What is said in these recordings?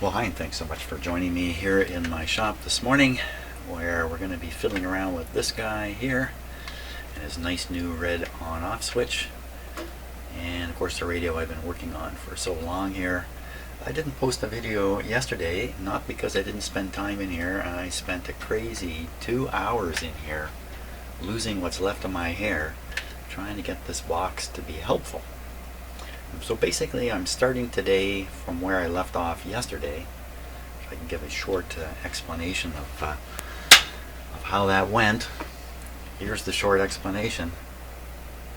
Well, hi, and thanks so much for joining me here in my shop this morning, where we're going to be fiddling around with this guy here and his nice new red on-off switch, and of course the radio I've been working on for so long here. I didn't post a video yesterday, not because I didn't spend time in here. I spent a crazy 2 hours in here losing what's left of my hair trying to get this box to be helpful. So basically I'm starting today from where I left off yesterday. If I can give a short explanation of how that went. Here's the short explanation.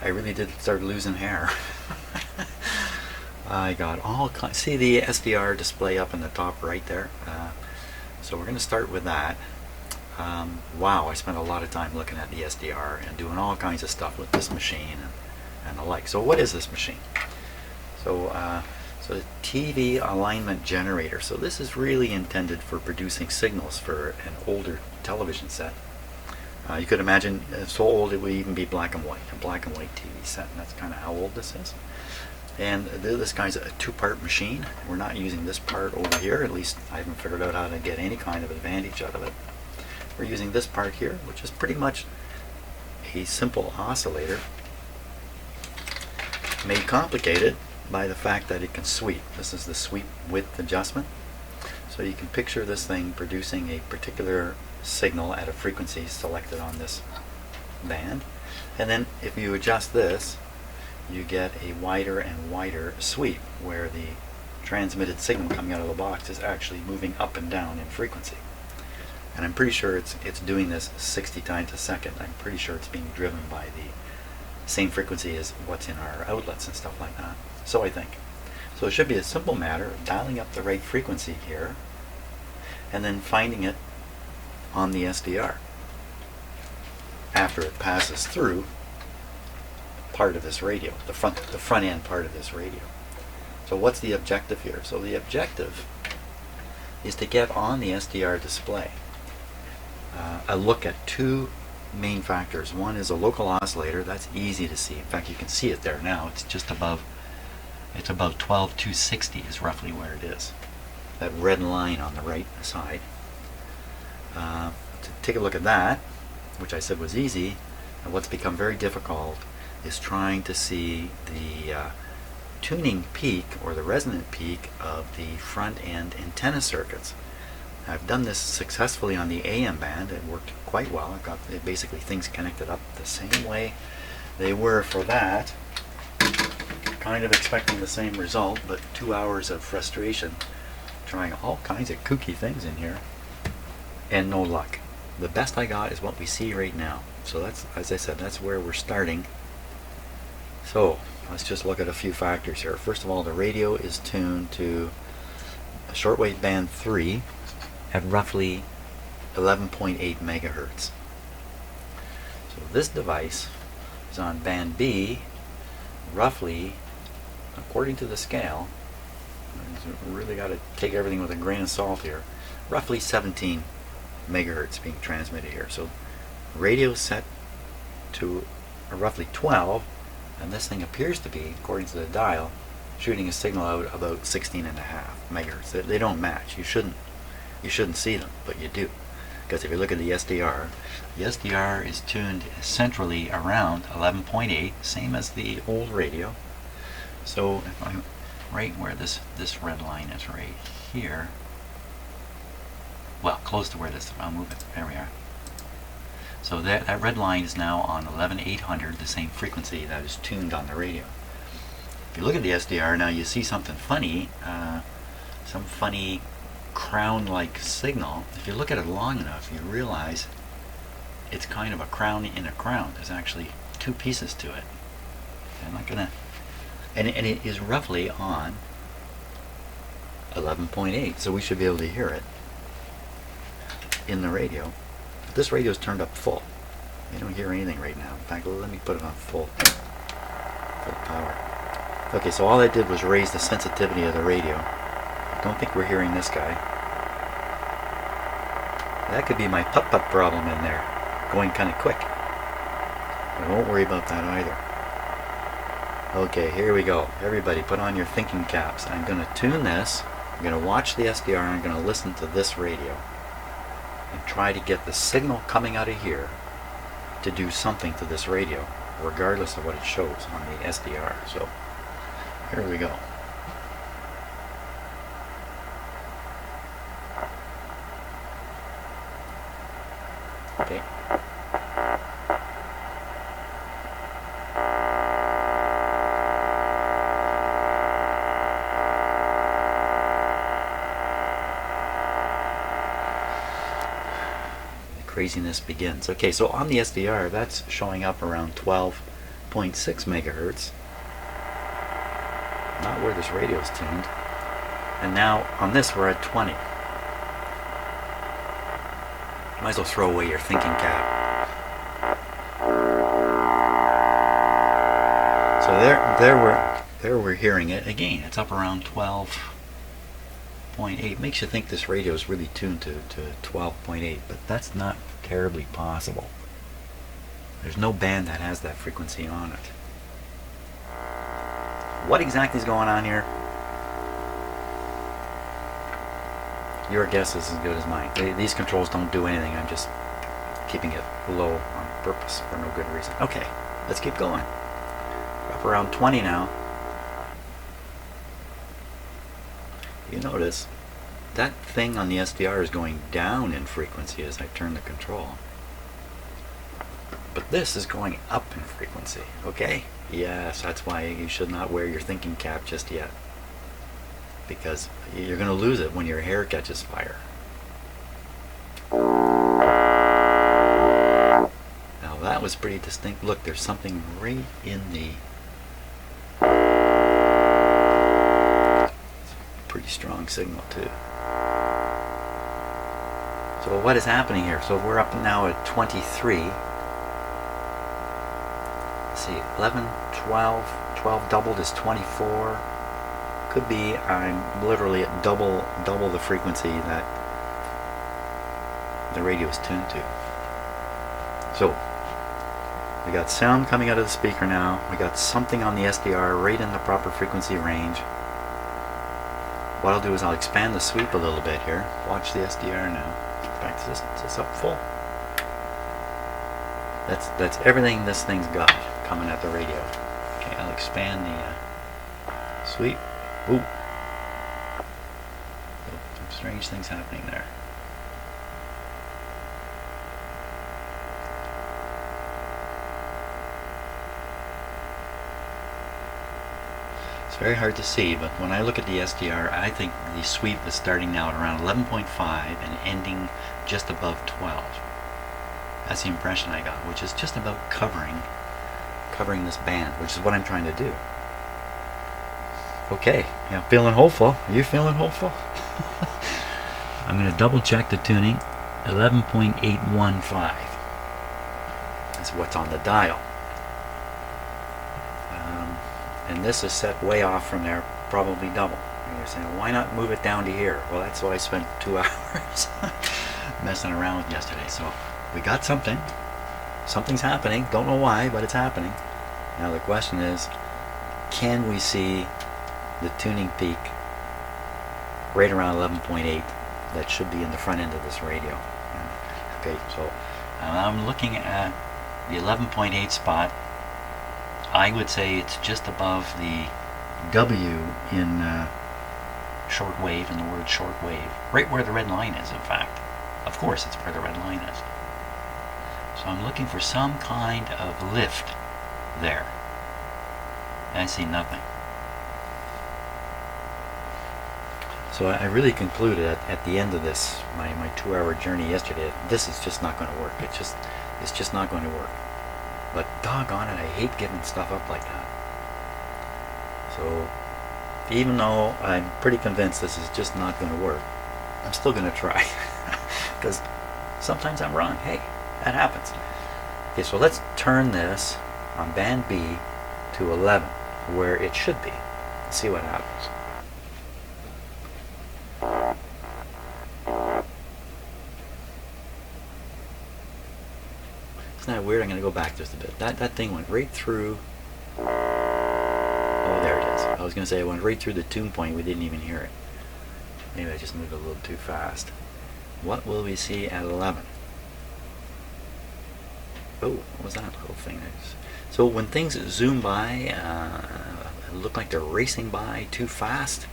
I really did start losing hair. I got all kinds. See the SDR display up in the top right there? So we're going to start with that. Wow, I spent a lot of time looking at the SDR and doing all kinds of stuff with this machine and the like. So what is this machine? So the TV alignment generator. So this is really intended for producing signals for an older television set. You could imagine it's so old it would even be black and white, a black and white TV set, and that's kind of how old this is. And this guy's a two-part machine. We're not using this part over here, at least I haven't figured out how to get any kind of advantage out of it. We're using this part here, which is pretty much a simple oscillator, made complicated by the fact that it can sweep. This is the sweep width adjustment. So you can picture this thing producing a particular signal at a frequency selected on this band. And then if you adjust this, you get a wider and wider sweep where the transmitted signal coming out of the box is actually moving up and down in frequency. And I'm pretty sure it's doing this 60 times a second. I'm pretty sure it's being driven by the same frequency as what's in our outlets and stuff like that. So I think. So it should be a simple matter of dialing up the right frequency here and then finding it on the SDR after it passes through part of this radio, the front end part of this radio. So what's the objective here? So the objective is to get on the SDR display a look at two main factors. One is a local oscillator. That's easy to see. In fact, you can see it there now. It's just above. It's about 12,260 is roughly where it is. That red line on the right side. To take a look at that, which I said was easy, and what's become very difficult is trying to see the tuning peak or the resonant peak of the front end antenna circuits. I've done this successfully on the AM band. It worked quite well. I've got basically things connected up the same way they were for that. Kind of expecting the same result, but 2 hours of frustration trying all kinds of kooky things in here and no luck. The best I got is what we see right now. So that's, as I said, that's where we're starting. So let's just look at a few factors here. First of all, the radio is tuned to a shortwave band 3 at roughly 11.8 megahertz. So this device is on band B, roughly, according to the scale, really got to take everything with a grain of salt here, roughly 17 megahertz being transmitted here. So radio set to roughly 12, and this thing appears to be, according to the dial, shooting a signal out about 16.5 megahertz. They don't match. You shouldn't see them, but you do. Because if you look at the SDR is tuned centrally around 11.8, same as the old radio. So if I'm right where this red line is right here, well, close to where this, I'll move it, there we are. So that red line is now on 11,800, the same frequency that is tuned on the radio. If you look at the SDR now, you see something funny, some funny crown-like signal. If you look at it long enough, you realize it's kind of a crown in a crown. There's actually two pieces to it. I'm not gonna, and it is roughly on 11.8, so we should be able to hear it in the radio. But this radio is turned up full. You don't hear anything right now. In fact, let me put it on full power. Okay, so all I did was raise the sensitivity of the radio. I don't think we're hearing this guy. That could be my putt-putt problem in there, going kind of quick. I won't worry about that either. Okay, here we go. Everybody put on your thinking caps. I'm going to tune this I'm going to watch the SDR and I'm going to listen to this radio and try to get the signal coming out of here to do something to this radio, regardless of what it shows on the SDR. So here we go. Okay. Craziness begins. Okay, so on the SDR, that's showing up around 12.6 megahertz. Not where this radio is tuned. And now on this, we're at 20. Might as well throw away your thinking cap. So there we're hearing it again. It's up around 12.8. Makes you think this radio is really tuned to 12.8, but that's not terribly possible. There's no band that has that frequency on it. What exactly is going on here? Your guess is as good as mine. These controls don't do anything. I'm just keeping it low on purpose for no good reason. Okay, let's keep going. We're up around 20 now. You notice that thing on the SDR is going down in frequency as I turn the control. But this is going up in frequency, okay? Yes, that's why you should not wear your thinking cap just yet. Because you're going to lose it when your hair catches fire. Now that was pretty distinct. Look, there's something right in the... Pretty strong signal too. So what is happening here? So we're up now at 23. Let's see, 11, 12 doubled is 24. Could be I'm literally at double the frequency that the radio is tuned to. So we got sound coming out of the speaker now. We got something on the SDR right in the proper frequency range. What I'll do is I'll expand the sweep a little bit here. Watch the SDR now. In fact, is this up full? That's everything this thing's got coming at the radio. Okay, I'll expand the sweep. Ooh. Some strange things happening there. It's very hard to see, but when I look at the SDR, I think the sweep is starting now at around 11.5 and ending just above 12. That's the impression I got, which is just about covering this band, which is what I'm trying to do. Okay, yeah, feeling hopeful. Are you feeling hopeful? I'm going to double check the tuning. 11.815 is what's on the dial. And this is set way off from there, probably double. And you're saying, why not move it down to here? Well, that's what I spent 2 hours messing around with yesterday. So we got something. Something's happening. Don't know why, but it's happening. Now the question is, can we see the tuning peak right around 11.8 that should be in the front end of this radio? Okay, so I'm looking at the 11.8 spot. I would say it's just above the W in shortwave, in the word shortwave, right where the red line is, in fact. Of course, it's where the red line is. So I'm looking for some kind of lift there. And I see nothing. So I really concluded at the end of this, my 2-hour journey yesterday, this is just not going to work. It's just not going to work. But doggone it, I hate giving stuff up like that. So even though I'm pretty convinced this is just not going to work, I'm still going to try. Because sometimes I'm wrong. Hey, that happens. Okay, so let's turn this on band B to 11, where it should be. See what happens. Isn't that weird? I'm going to go back just a bit. That thing went right through. Oh, there it is. I was going to say it went right through the tune point. We didn't even hear it. Maybe I just moved a little too fast. What will we see at 11? Oh, what was that little thing? So when things zoom by, look like they're racing by too fast,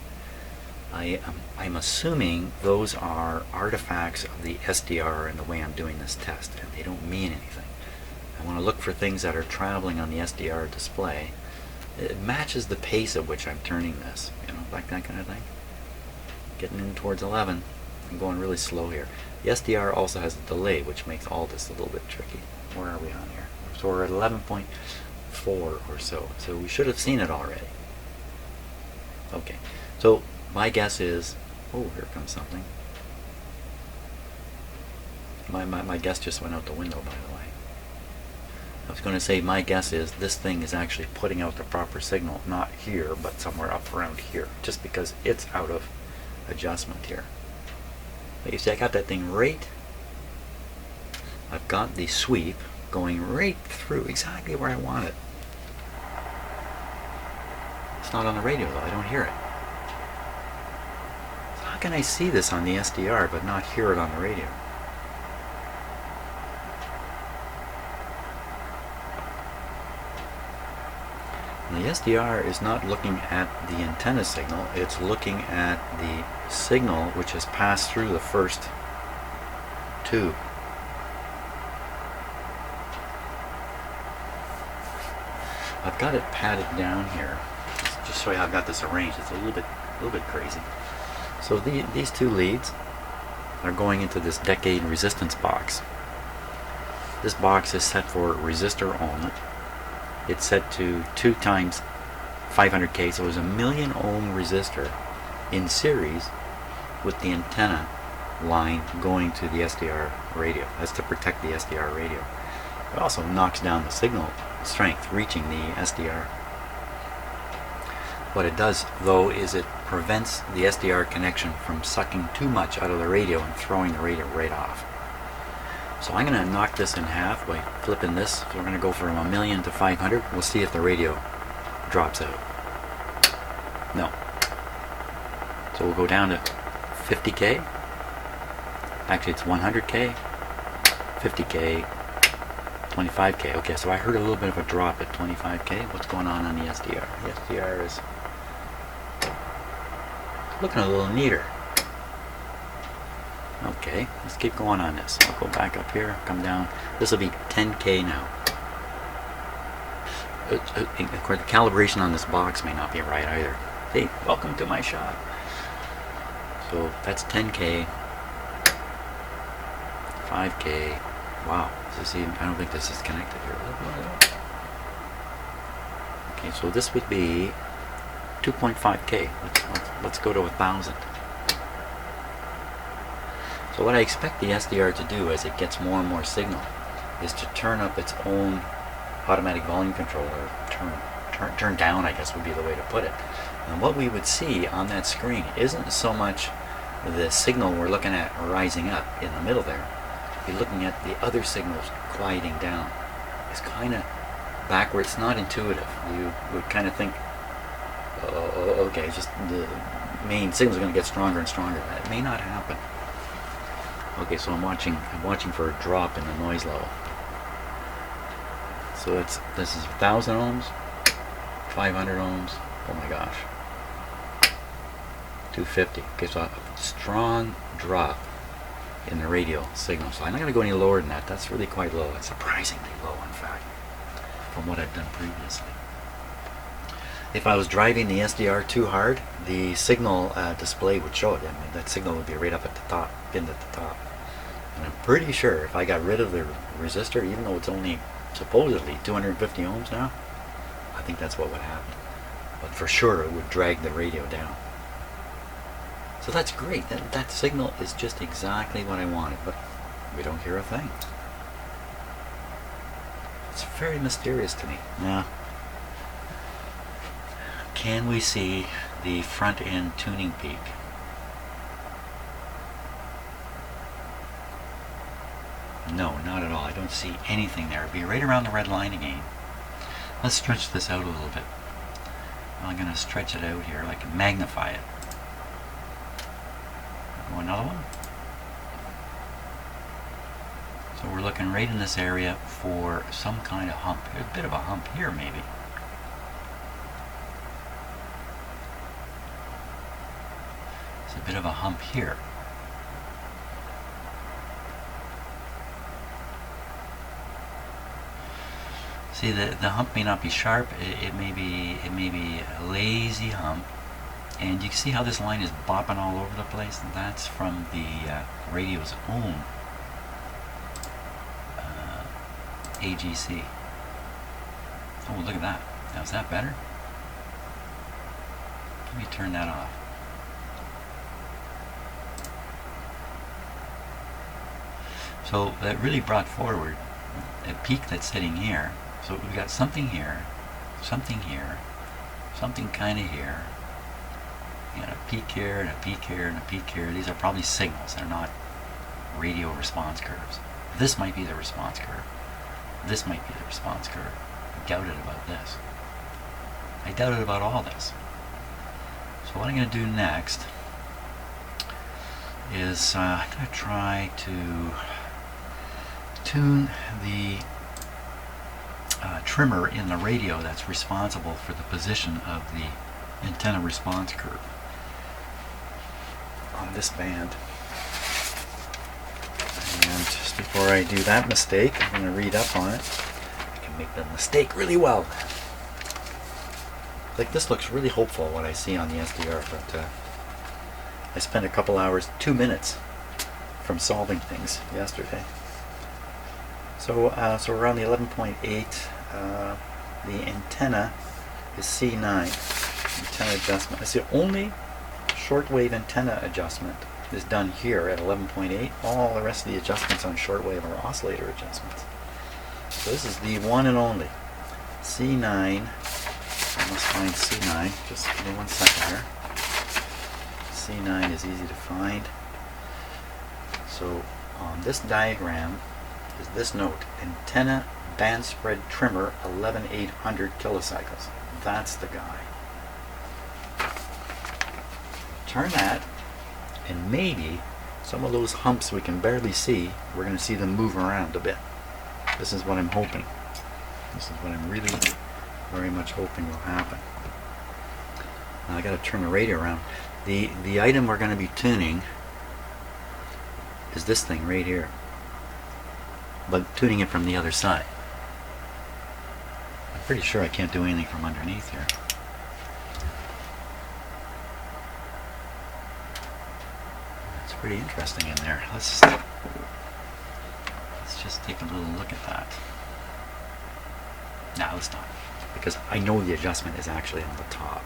I'm assuming those are artifacts of the SDR and the way I'm doing this test, and they don't mean anything. I want to look for things that are traveling on the SDR display. It matches the pace at which I'm turning this, like that kind of thing. Getting in towards 11. I'm going really slow here. The SDR also has a delay, which makes all this a little bit tricky. Where are we on here? So we're at 11.4 or so. So we should have seen it already. Okay. So my guess is, oh, here comes something. My guess just went out the window, by the way. I was going to say my guess is this thing is actually putting out the proper signal, not here, but somewhere up around here, just because it's out of adjustment here. But you see, I got that thing right. I've got the sweep going right through exactly where I want it. It's not on the radio though, I don't hear it. So how can I see this on the SDR but not hear it on the radio? The SDR is not looking at the antenna signal, it's looking at the signal which has passed through the first tube. I've got it padded down here, just so I've got this arranged. It's a little bit crazy. So these two leads are going into this decade resistance box. This box is set for resistor only. It's set to 2 times 500K, so it's a 1,000,000 ohm resistor in series with the antenna line going to the SDR radio. That's to protect the SDR radio. It also knocks down the signal strength reaching the SDR. What it does though is it prevents the SDR connection from sucking too much out of the radio and throwing the radio right off. So I'm going to knock this in half by flipping this. So we're going to go from 1,000,000 to 500. We'll see if the radio drops out. No. So we'll go down to 50K. Actually it's 100K, 50K, 25K. Okay, so I heard a little bit of a drop at 25K. What's going on the SDR? The SDR is looking a little neater. Okay, let's keep going on this. I'll go back up here, come down. This will be 10K now. Of course, the calibration on this box may not be right either. Hey, welcome to my shop. So that's 10K, 5K. Wow, is this even, I don't think this is connected here. Okay, so this would be 2.5K. Let's go to 1,000. So what I expect the SDR to do as it gets more and more signal is to turn up its own automatic volume controller, turn down, I guess would be the way to put it. And what we would see on that screen isn't so much the signal we're looking at rising up in the middle there. You're looking at the other signals quieting down. It's kind of backwards. It's not intuitive. You would kind of think, oh, okay, just the main signal is going to get stronger and stronger. That may not happen. Okay, so I'm watching for a drop in the noise level. So this is 1,000 ohms, 500 ohms. Oh my gosh, 250. Okay, so a strong drop in the radio signal. So I'm not going to go any lower than that. That's really quite low. It's surprisingly low, in fact, from what I've done previously. If I was driving the SDR too hard, the signal display would show it. I mean, that signal would be right up at the top, pinned at the top. And I'm pretty sure if I got rid of the resistor, even though it's only supposedly 250 ohms now, I think that's what would happen. But for sure it would drag the radio down. So that's great. That signal is just exactly what I wanted, but we don't hear a thing. It's very mysterious to me. Now, can we see the front end tuning peak? No, not at all. I don't see anything there. It'd be right around the red line again. Let's stretch this out a little bit. I'm going to stretch it out here, like magnify it. another one. So we're looking right in this area for some kind of hump. There's a bit of a hump here maybe. There's a bit of a hump here. See, the hump may not be sharp. It may be a lazy hump, and you can see how this line is bopping all over the place. And that's from the radio's own AGC. Oh, look at that! Now is that better? Let me turn that off. So that really brought forward a peak that's sitting here. So we've got something here, something here, something kind of here, and a peak here, and a peak here, and a peak here. These are probably signals. They're not radio response curves. This might be the response curve. This might be the response curve. I doubted about this. I doubted about all this. So what I'm going to do next is I'm going to try to tune the trimmer in the radio that's responsible for the position of the antenna response curve on this band. And just before I do that mistake, I'm going to read up on it. I can make the mistake really well. Like, this looks really hopeful what I see on the SDR, but I spent a couple hours, 2 minutes from solving things yesterday. So we're on the 11.8. The antenna is C9. Antenna adjustment. It's the only shortwave antenna adjustment is done here at 11.8. All the rest of the adjustments on shortwave are oscillator adjustments. So this is the one and only C9. I must find C9. Just give me 1 second here. C9 is easy to find. So on this diagram is this note: antenna band spread trimmer 11800 kilocycles. That's the guy. Turn that, and maybe some of those humps we can barely see, we're going to see them move around a bit. This is what I'm hoping. This is what I'm really very much hoping will happen. Now I got to turn the radio around. The item we're going to be tuning is this thing right here, but tuning it from the other side. I'm pretty sure I can't do anything from underneath here. It's pretty interesting in there. Let's just take a little look at that. No, let's not, because I know the adjustment is actually on the top.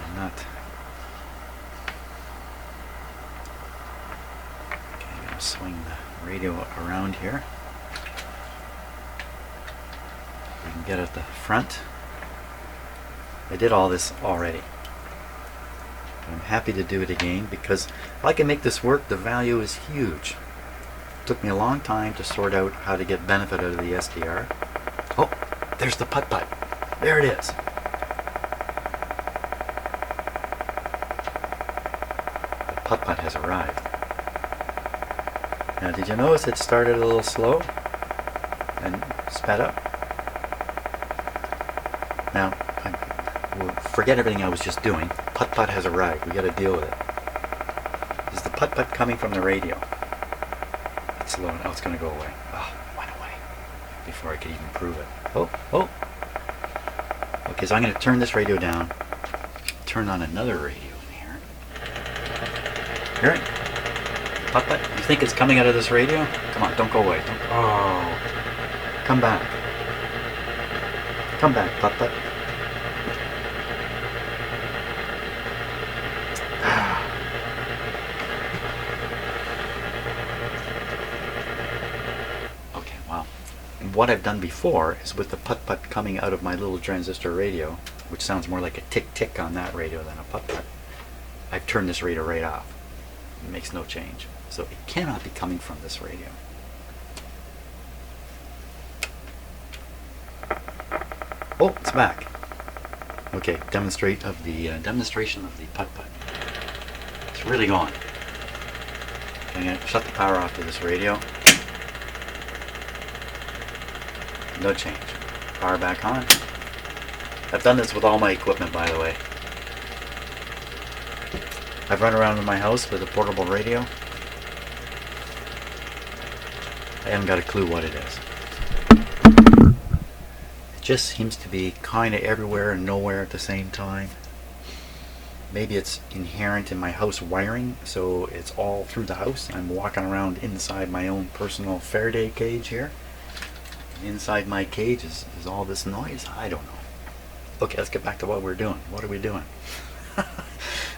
I'm not. Okay, I'm going to swing the radio around here. We can get at the front. I did all this already. But I'm happy to do it again because if I can make this work, the value is huge. It took me a long time to sort out how to get benefit out of the SDR. Oh, there's the putt-putt. There it is. The putt-putt has arrived. Now, did you notice it started a little slow and sped up? Now, forget everything I was just doing. Putt-putt has arrived. We got to deal with it. Is the putt-putt coming from the radio? It's slow. Now it's going to go away. Oh, it went away before I could even prove it. Oh. Okay, so I'm going to turn this radio down. Turn on another radio in here. Hear it? Putt-putt. You think it's coming out of this radio? Come on, don't go away. Oh. Come back. Come back, putt-putt. Okay, well, and what I've done before is with the putt-putt coming out of my little transistor radio, which sounds more like a tick-tick on that radio than a putt-putt, I've turned this radio right off. It makes no change. So it cannot be coming from this radio. Oh, it's back. Okay, demonstration of the putt-putt. It's really going. I'm going to shut the power off to this radio. No change. Power back on. I've done this with all my equipment, by the way. I've run around in my house with a portable radio. I haven't got a clue what it is. It just seems to be kind of everywhere and nowhere at the same time. Maybe it's inherent in my house wiring, so it's all through the house. I'm walking around inside my own personal Faraday cage here. Inside my cage is all this noise. I don't know. Okay, let's get back to what we're doing. What are we doing?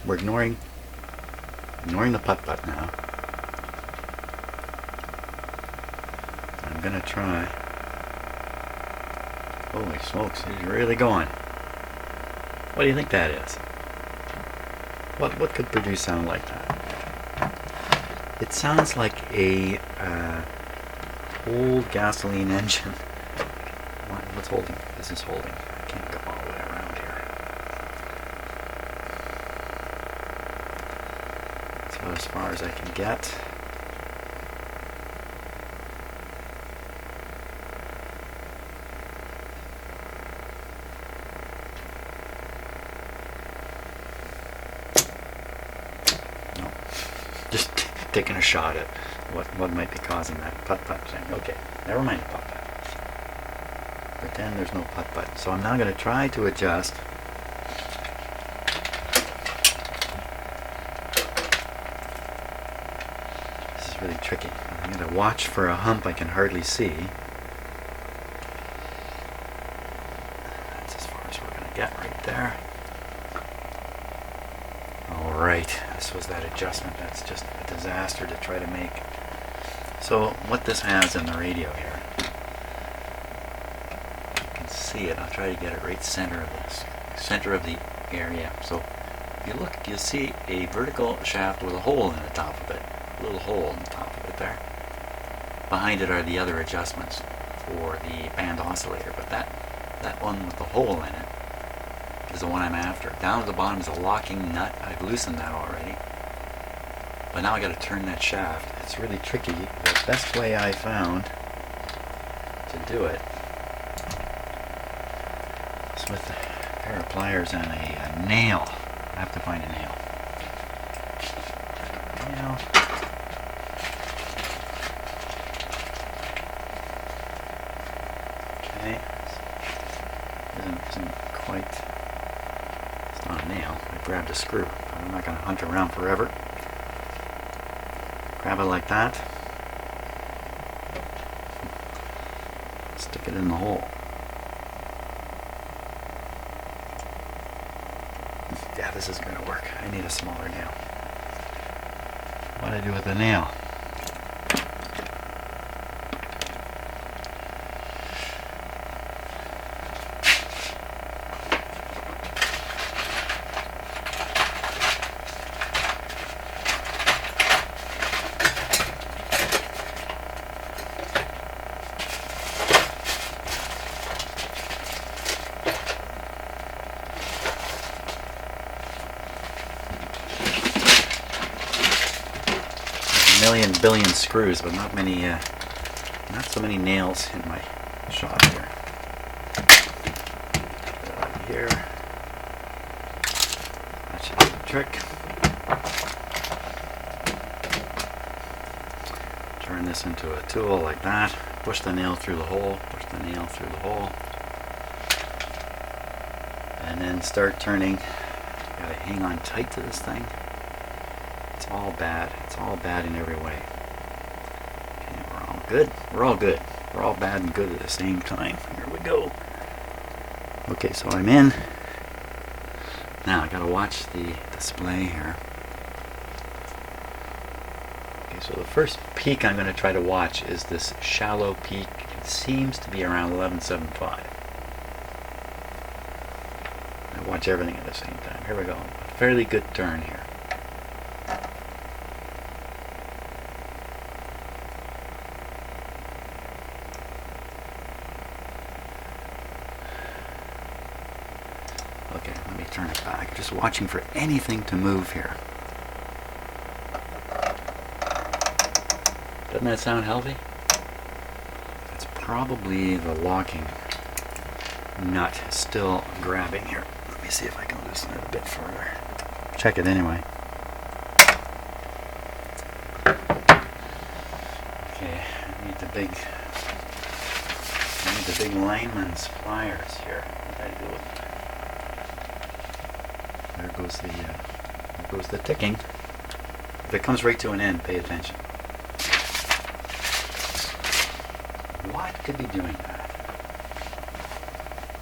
We're ignoring the putt-putt now. I'm gonna try. Holy smokes, he's really going. What do you think that is? What could produce sound like that? It sounds like a old gasoline engine. What's holding? This is holding. I can't go all the way around here. So as far as I can get. No. Just taking a shot at what might be causing that putt-putt thing. Okay, never mind the putt-putt. Pretend there's no putt-putt. So I'm now going to try to adjust. This is really tricky. I'm going to watch for a hump I can hardly see. That's as far as we're going to get right there. Alright, this was that adjustment. That's just a disaster to try to make. So what this has in the radio here, you can see it. I'll try to get it right center of this, center of the area. So if you look, you'll see a vertical shaft with a hole in the top of it, a little hole in the top of it there. Behind it are the other adjustments for the band oscillator, but that one with the hole in it is the one I'm after. Down at the bottom is a locking nut. I've loosened that already. But now I got to turn that shaft. It's really tricky. The best way I found to do it is with a pair of pliers and a nail. I have to find a nail. Okay. Isn't quite. It's not a nail. I grabbed a screw. I'm not going to hunt around forever. Grab it like that. Stick it in the hole. Yeah, this is going to work. I need a smaller nail. What do I do with the nail? Billion screws, but not so many nails in my shop here. Here, that should do the trick. Turn this into a tool like that. Push the nail through the hole. Push the nail through the hole, and then start turning. You gotta hang on tight to this thing. It's all bad. It's all bad in every way. Okay, we're all good. We're all good. We're all bad and good at the same time. Here we go. Okay, so I'm in. Now I gotta watch the display here. Okay, so the first peak I'm gonna try to watch is this shallow peak. It seems to be around 11.75. I watch everything at the same time. Here we go. A fairly good turn here. Okay, let me turn it back. Just watching for anything to move here. Doesn't that sound healthy? It's probably the locking nut still grabbing here. Let me see if I can loosen it a bit further. Check it anyway. Okay, I need the big lineman's pliers here. What did I do with it? There goes the ticking. If it comes right to an end, pay attention. What could be doing that?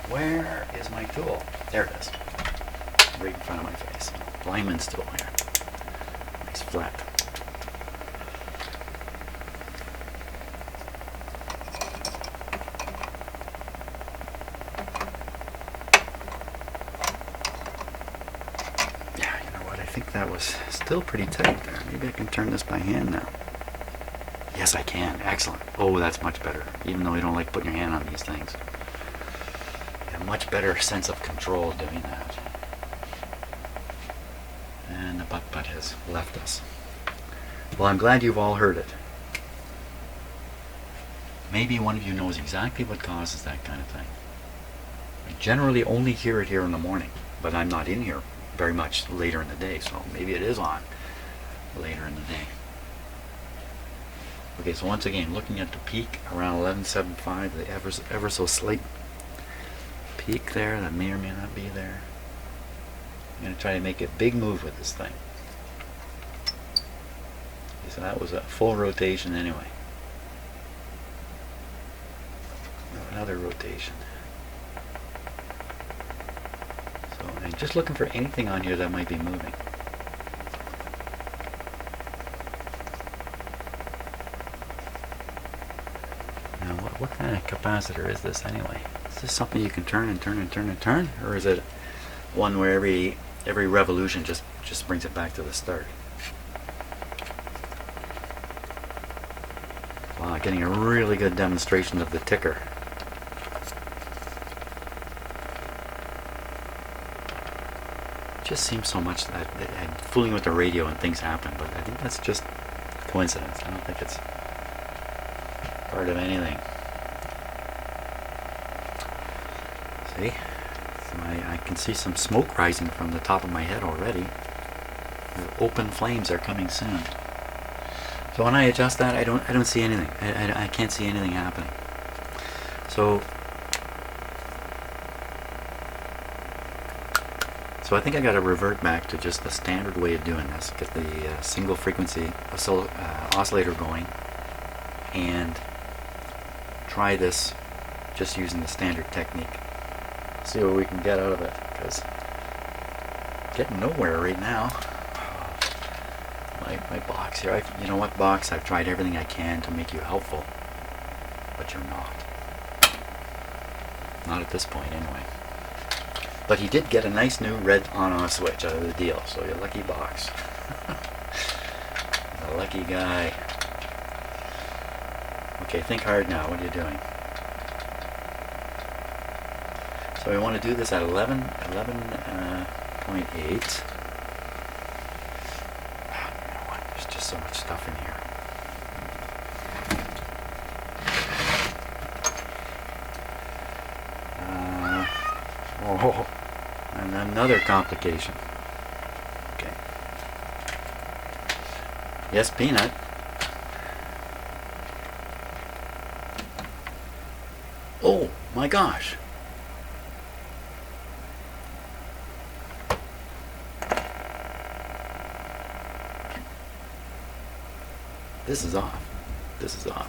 Where is my tool? There it is. Right in front of my face. Lineman's tool here. Nice flat. Yeah, you know what? I think that was still pretty tight there. Maybe I can turn this by hand now. Yes, I can. Excellent. Oh, that's much better. Even though you don't like putting your hand on these things. A much better sense of control doing that. And the butt has left us. Well, I'm glad you've all heard it. Maybe one of you knows exactly what causes that kind of thing. I generally only hear it here in the morning, but I'm not in here very much later in the day, so maybe it is on later in the day. Okay, so once again, looking at the peak around 11.75, the ever so slight peak there that may or may not be there. I'm going to try to make a big move with this thing. Okay, so that was a full rotation anyway. Another rotation. So I'm just looking for anything on here that might be moving. Now, what kind of capacitor is this anyway? Is this something you can turn and turn and turn and turn? Or is it one where every revolution just brings it back to the start? Wow, getting a really good demonstration of the ticker. It just seems so much that I'm fooling with the radio and things happen, but I think that's just coincidence. I don't think it's part of anything. See? So I can see some smoke rising from the top of my head already. The open flames are coming soon. So when I adjust that, I don't see anything. I can't see anything happening. So I think I got to revert back to just the standard way of doing this. Get the single frequency oscillator going and try this just using the standard technique. See what we can get out of it, because getting nowhere right now. My box here, you know what, box, I've tried everything I can to make you helpful, but you're not at this point anyway. But he did get a nice new red on-off switch out of the deal, so you're lucky, box. A lucky guy. Okay, think hard now. What are you doing? So we want to do this at 11.8. There's just so much stuff in here. Oh, and another complication. Okay. Yes, Peanut. Oh my gosh. This is off. This is off.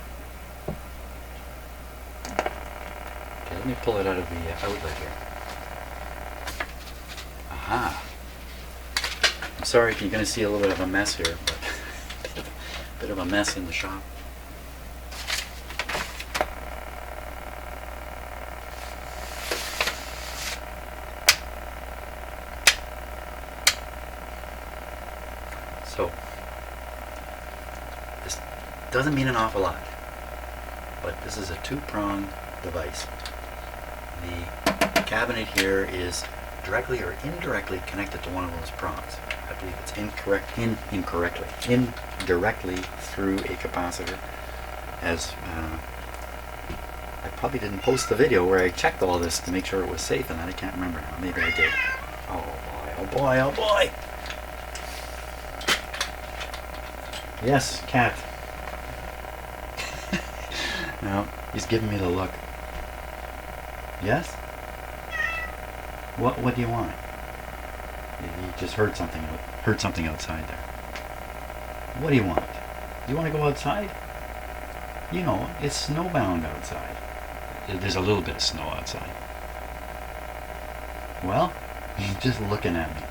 Okay, let me pull it out of the outlet here. Aha. I'm sorry if you're going to see a little bit of a mess here, but a bit of a mess in the shop. So, this doesn't mean an awful lot, but this is a two-prong device. The cabinet here is directly or indirectly connected to one of those prongs. I believe it's indirectly through a capacitor. As I probably didn't post the video where I checked all this to make sure it was safe, and I can't remember now. Maybe I did. Oh boy, oh boy, oh boy! Yes, cat. No, he's giving me the look. Yes? What do you want? He just heard something outside there. What do you want? Do you want to go outside? You know, it's snowbound outside. There's a little bit of snow outside. Well, he's just looking at me.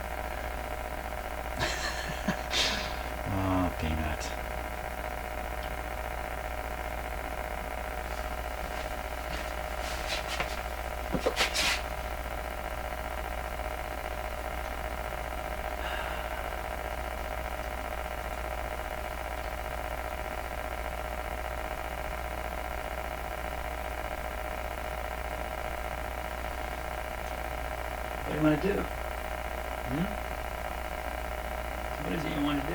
Oh, Peanut. What do you want to do? What is it you want to do?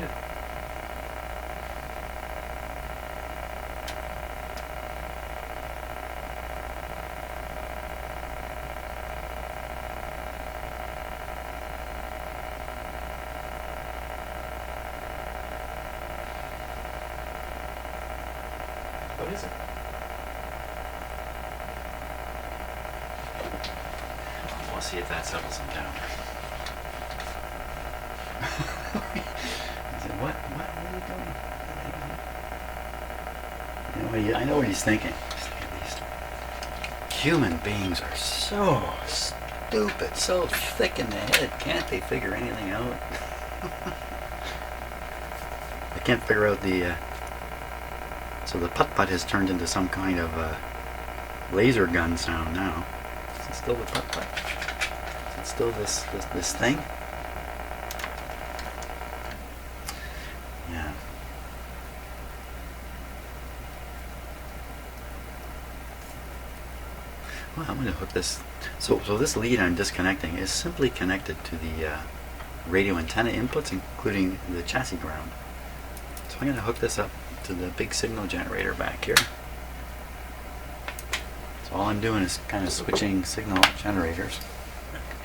What is it? We'll see if that settles him down. He said, what are you doing? I know what he's thinking. These human beings are so stupid, so thick in the head. Can't they figure anything out? They can't figure out the... So the putt-putt has turned into some kind of laser gun sound now. Is it still the putt-putt? Is it still this thing? Yeah. Well, I'm going to hook this. So this lead I'm disconnecting is simply connected to the radio antenna inputs, including the chassis ground. So I'm going to hook this up to the big signal generator back here. So all I'm doing is kind of switching signal generators.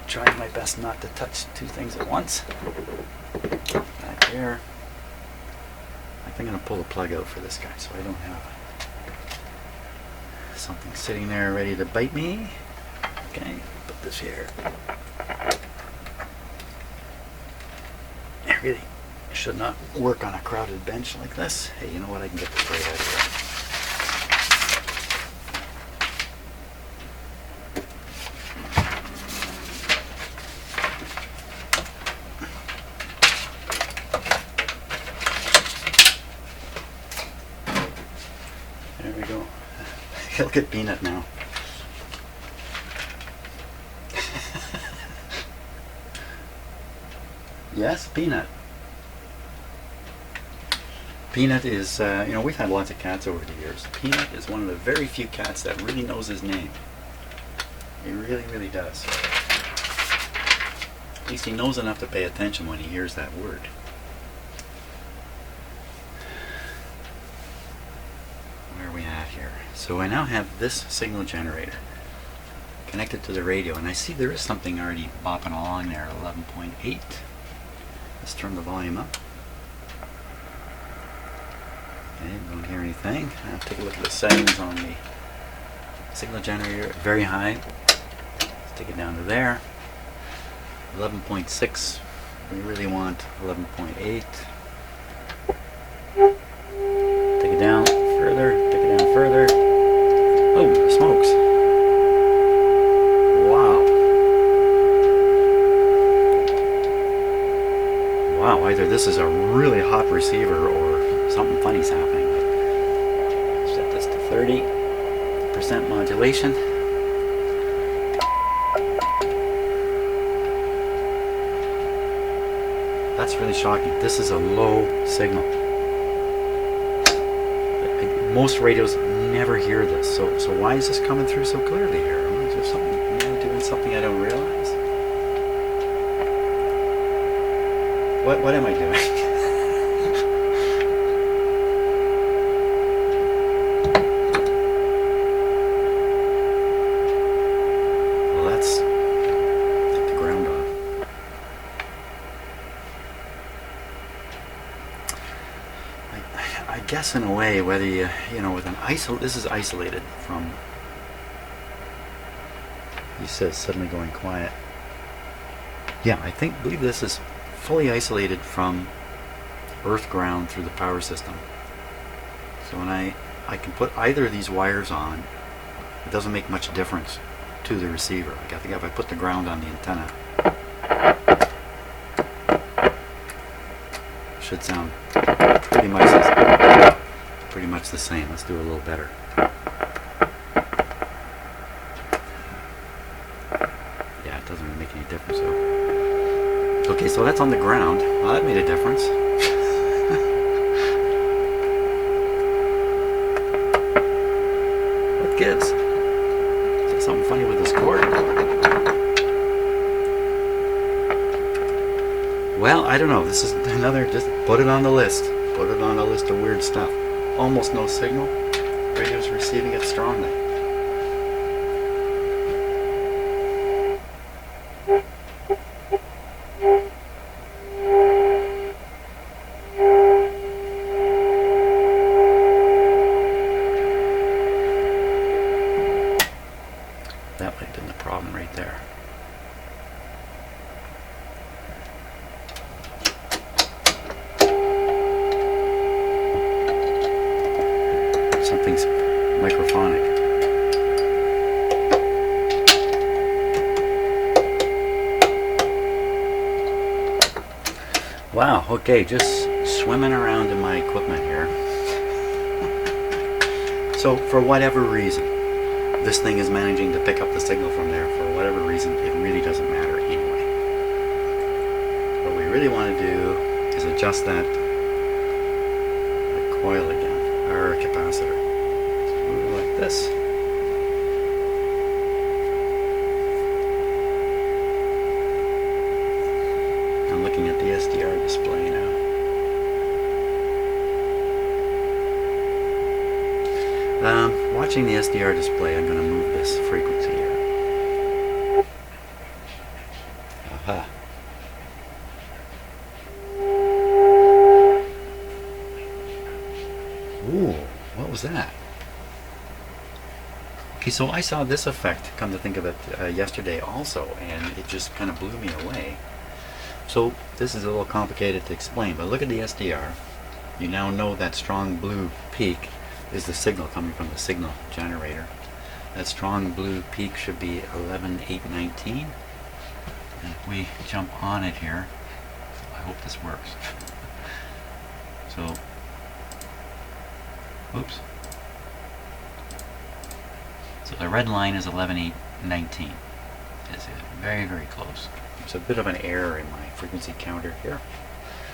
Trying my best not to touch two things at once. Back here. I think I'm going to pull the plug out for this guy so I don't have something sitting there ready to bite me. Okay, put this here. I really should not work on a crowded bench like this. Hey, you know what? I can get this right out of here. There we go. Look at Peanut now. Yes, Peanut. Peanut is, you know, we've had lots of cats over the years. Peanut is one of the very few cats that really knows his name. He really, really does. At least he knows enough to pay attention when he hears that word. Where are we at here? So I now have this signal generator connected to the radio, and I see there is something already bopping along there, 11.8. Let's turn the volume up. Okay, don't hear anything. I'll take a look at the settings on the signal generator. Very high. Let's take it down to there. 11.6. We really want 11.8. Take it down further. Take it down further. Oh, smokes. Wow. Wow, either this is a really hot receiver or something funny's happening. Set this to 30% modulation. That's really shocking. This is a low signal. Most radios never hear this. So why is this coming through so clearly here? Is there something, am I doing something I don't realize? What am I doing? Well, let's take the ground off. I guess in a way, whether you know, with an this is isolated from. He says suddenly going quiet. Yeah, believe this is fully isolated from earth ground through the power system. So when I can put either of these wires on, it doesn't make much difference to the receiver. Like I think if I put the ground on the antenna, it should sound pretty much the same. Let's do a little better. Yeah, it doesn't really make any difference though. Okay, so that's on the ground. Well, that made a difference. What gives? Is there something funny with this cord? Well, I don't know. This is another, just put it on the list. Put it on a list of weird stuff. Almost no signal. Radio's receiving it strongly. That might have been the problem right there. Something's microphonic. Wow, okay, just swimming around in my equipment here. So for whatever reason, this thing is managing to pick up the signal from there. For whatever reason, it really doesn't matter anyway. What we really want to do is adjust that coil again, or capacitor. So move it like this. I'm looking at the SDR display now. Watching the SDR display, I'm going to move this frequency here. Aha. Ooh, what was that? Okay, so I saw this effect, come to think of it, yesterday also, and it just kind of blew me away. So this is a little complicated to explain, but look at the SDR. You now know that strong blue peak is the signal coming from the signal generator. That strong blue peak should be 11,819. And if we jump on it here, I hope this works. So, oops. So the red line is 11,819. It's very, very close. There's a bit of an error in my frequency counter here.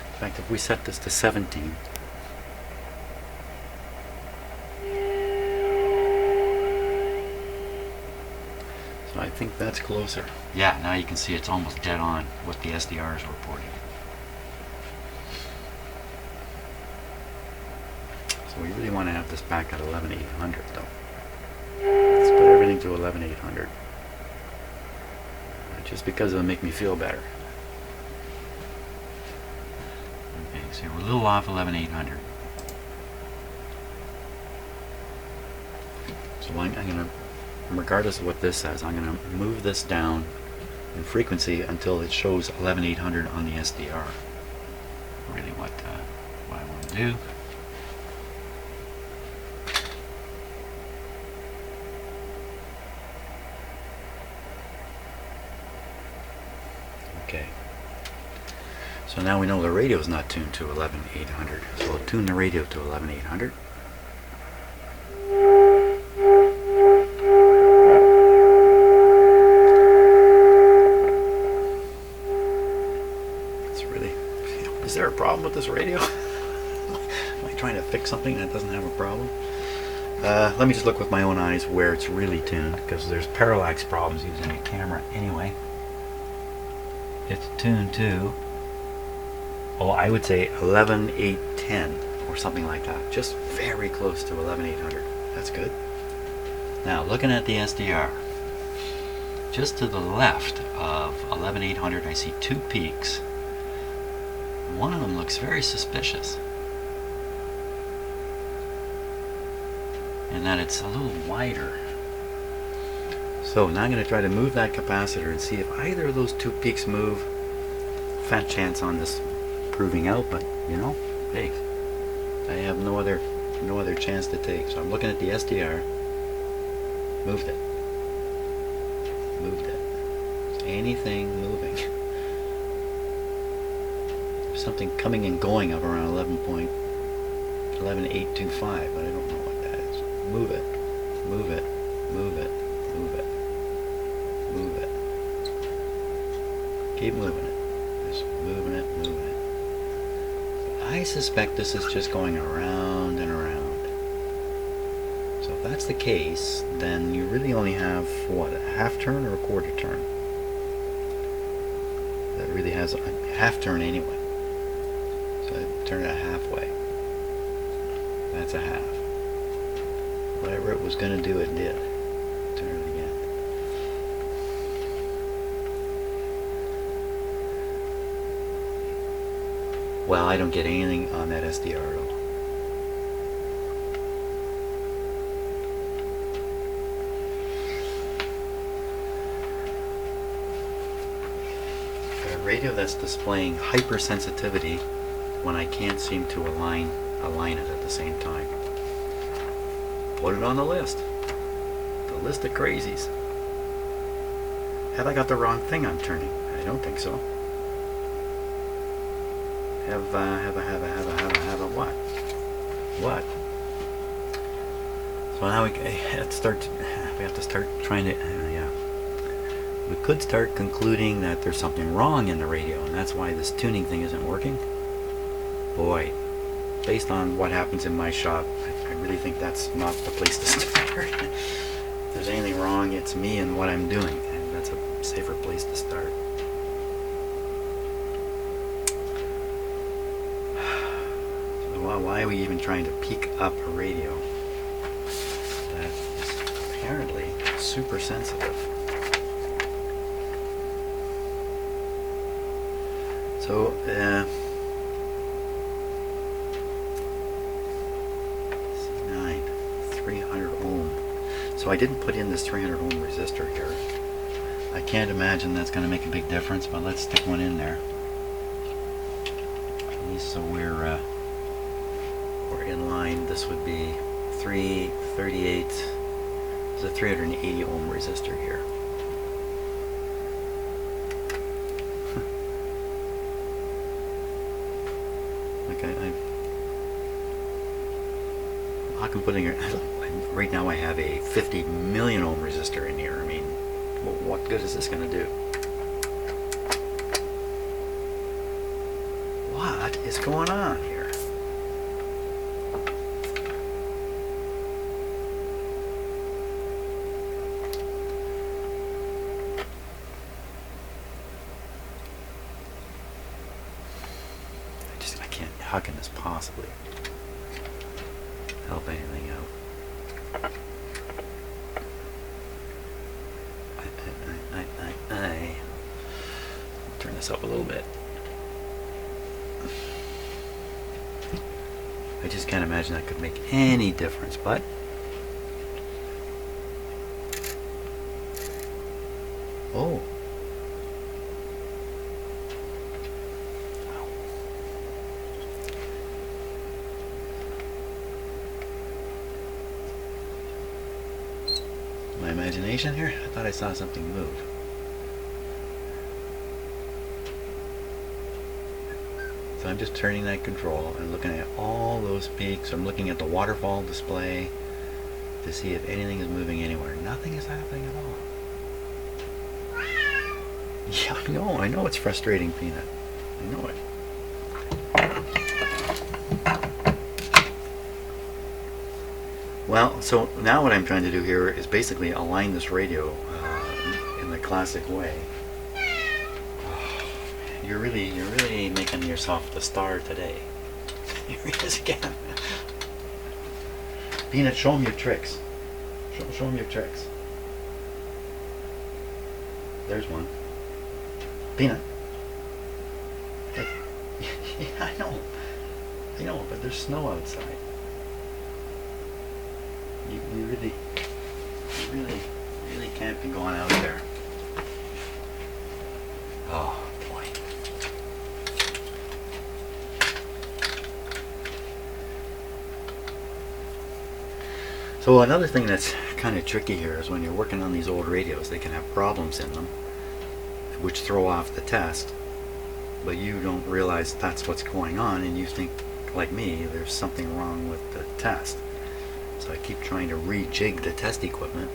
In fact, if we set this to 17, I think that's closer. Yeah, now you can see it's almost dead on what the SDR is reporting. So we really want to have this back at 11,800 though. Let's put everything to 11,800. Just because it'll make me feel better. Okay, so we're a little off 11,800. So I'm going to, regardless of what this says, I'm going to move this down in frequency until it shows 11,800 on the SDR. Really what I want to do. Okay. So now we know the radio is not tuned to 11,800. So we'll tune the radio to 11,800. Is there a problem with this radio? Am I trying to fix something that doesn't have a problem? Let me just look with my own eyes where it's really tuned, because there's parallax problems using a camera anyway. It's tuned to oh, I would say 11,810 or something like that. Just very close to 11,800. That's good. Now, looking at the SDR, just to the left of 11,800, I see two peaks. One of them looks very suspicious, in that it's a little wider. So now I'm going to try to move that capacitor and see if either of those two peaks move. Fat chance on this proving out, but you know, hey, I have no other chance to take. So I'm looking at the SDR. Moved it. Moved it. Is anything moving? There's something coming and going of around 11.825, but I don't know what that is. Move it. Move it. Move it. Move it. Move it. Keep moving it. Just moving it, moving it. I suspect this is just going around and around. So if that's the case, then you really only have, what, a half turn or a quarter turn? That really has a half turn anyway. So I turn it halfway. That's a half. Whatever it was going to do, it did. Turn it again. Well, I don't get anything on that SDR at all. A radio that's displaying hypersensitivity when I can't seem to align it at the same time. Put it on the list. The list of crazies. Have I got the wrong thing I'm turning? I don't think so. Have a what? What? So now we have to start trying to, yeah. We could start concluding that there's something wrong in the radio, and that's why this tuning thing isn't working. Boy, based on what happens in my shop, I really think that's not the place to start. If there's anything wrong, it's me and what I'm doing, and that's a safer place to start. Why are we even trying to peak up a radio that is apparently super sensitive? So, 300 ohm. So I didn't put in this 300 ohm resistor here. I can't imagine that's going to make a big difference, but let's stick one in there. At least so we're in line. This would be 338. There's a 380 ohm resistor here. Okay, how come putting it right now? I have a 50 million ohm resistor in here. I mean, what good is this going to do? What is going on here? How can this possibly help anything out? Turn this up a little bit. I just can't imagine that could make any difference, but oh. My imagination here? I thought I saw something move. So I'm just turning that control and looking at all those peaks. I'm looking at the waterfall display to see if anything is moving anywhere. Nothing is happening at all. Yeah, I know it's frustrating, Peanut. I know it. Well, so now what I'm trying to do here is basically align this radio in the classic way. you're really making yourself the star today. Here he is again. Peanut, show him your tricks. Show him your tricks. There's one. Peanut. Hey. Yeah, I know, but there's snow outside. You really can't be going out there. Oh boy. So another thing that's kind of tricky here is when you're working on these old radios, they can have problems in them which throw off the test, but you don't realize that's what's going on, and you think, like me, there's something wrong with the test. So I keep trying to rejig the test equipment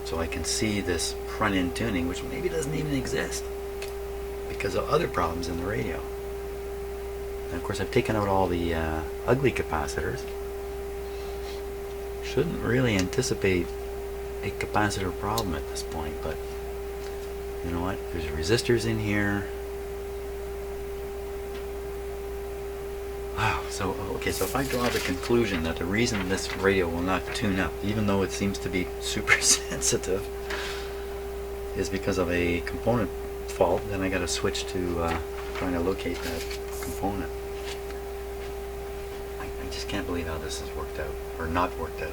so I can see this front end tuning, which maybe doesn't even exist because of other problems in the radio. And of course I've taken out all the ugly capacitors. Shouldn't really anticipate a capacitor problem at this point, but you know what? There's resistors in here. Wow. So okay. So if I draw the conclusion that the reason this radio will not tune up, even though it seems to be super sensitive, is because of a component fault, then I got to switch to trying to locate that component. I just can't believe how this has worked out, or not worked out.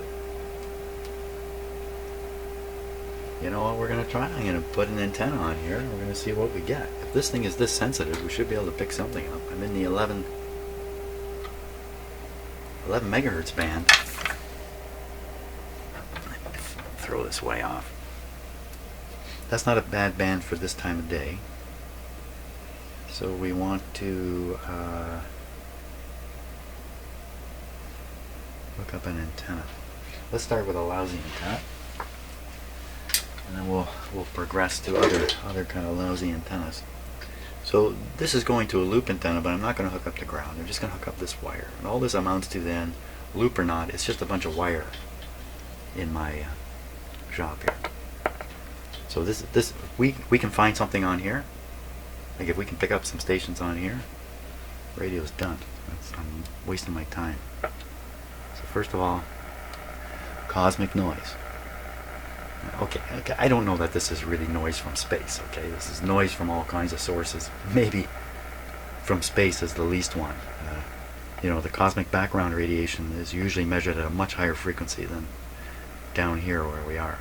You know what we're going to try? I'm going to put an antenna on here and we're going to see what we get. If this thing is this sensitive, we should be able to pick something up. I'm in the 11 megahertz band. Throw this way off. That's not a bad band for this time of day. So we want to look up an antenna. Let's start with a lousy antenna, and then we'll progress to other kind of lousy antennas. So this is going to a loop antenna, but I'm not going to hook up to ground. I'm just going to hook up this wire, and all this amounts to then, loop or not, it's just a bunch of wire in my shop here. So we can find something on here. Like if we can pick up some stations on here, radio's done. I'm wasting my time. So first of all, cosmic noise. Okay, I don't know that this is really noise from space, okay? This is noise from all kinds of sources. Maybe from space is the least one. You know, the cosmic background radiation is usually measured at a much higher frequency than down here where we are.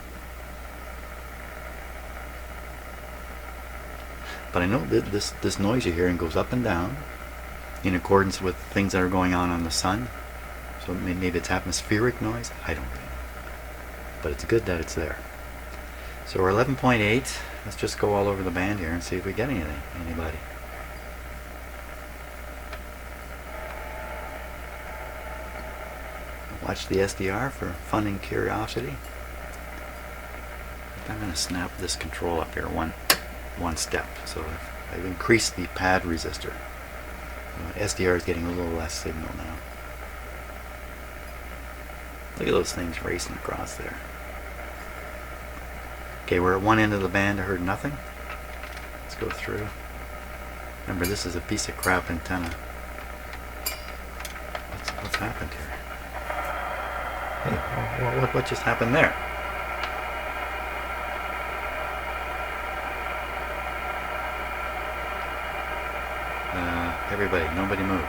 But I know that this noise you're hearing goes up and down in accordance with things that are going on the sun. So maybe it's atmospheric noise. I don't really know. But it's good that it's there. So we're 11.8. Let's just go all over the band here and see if we get anything. Anybody? Watch the SDR for fun and curiosity. I'm going to snap this control up here one step. So I've increased the pad resistor. SDR is getting a little less signal now. Look at those things racing across there. Okay, we're at one end of the band. I heard nothing. Let's go through. Remember, this is a piece of crap antenna. What's happened here? Hey, what just happened there? Everybody, nobody move.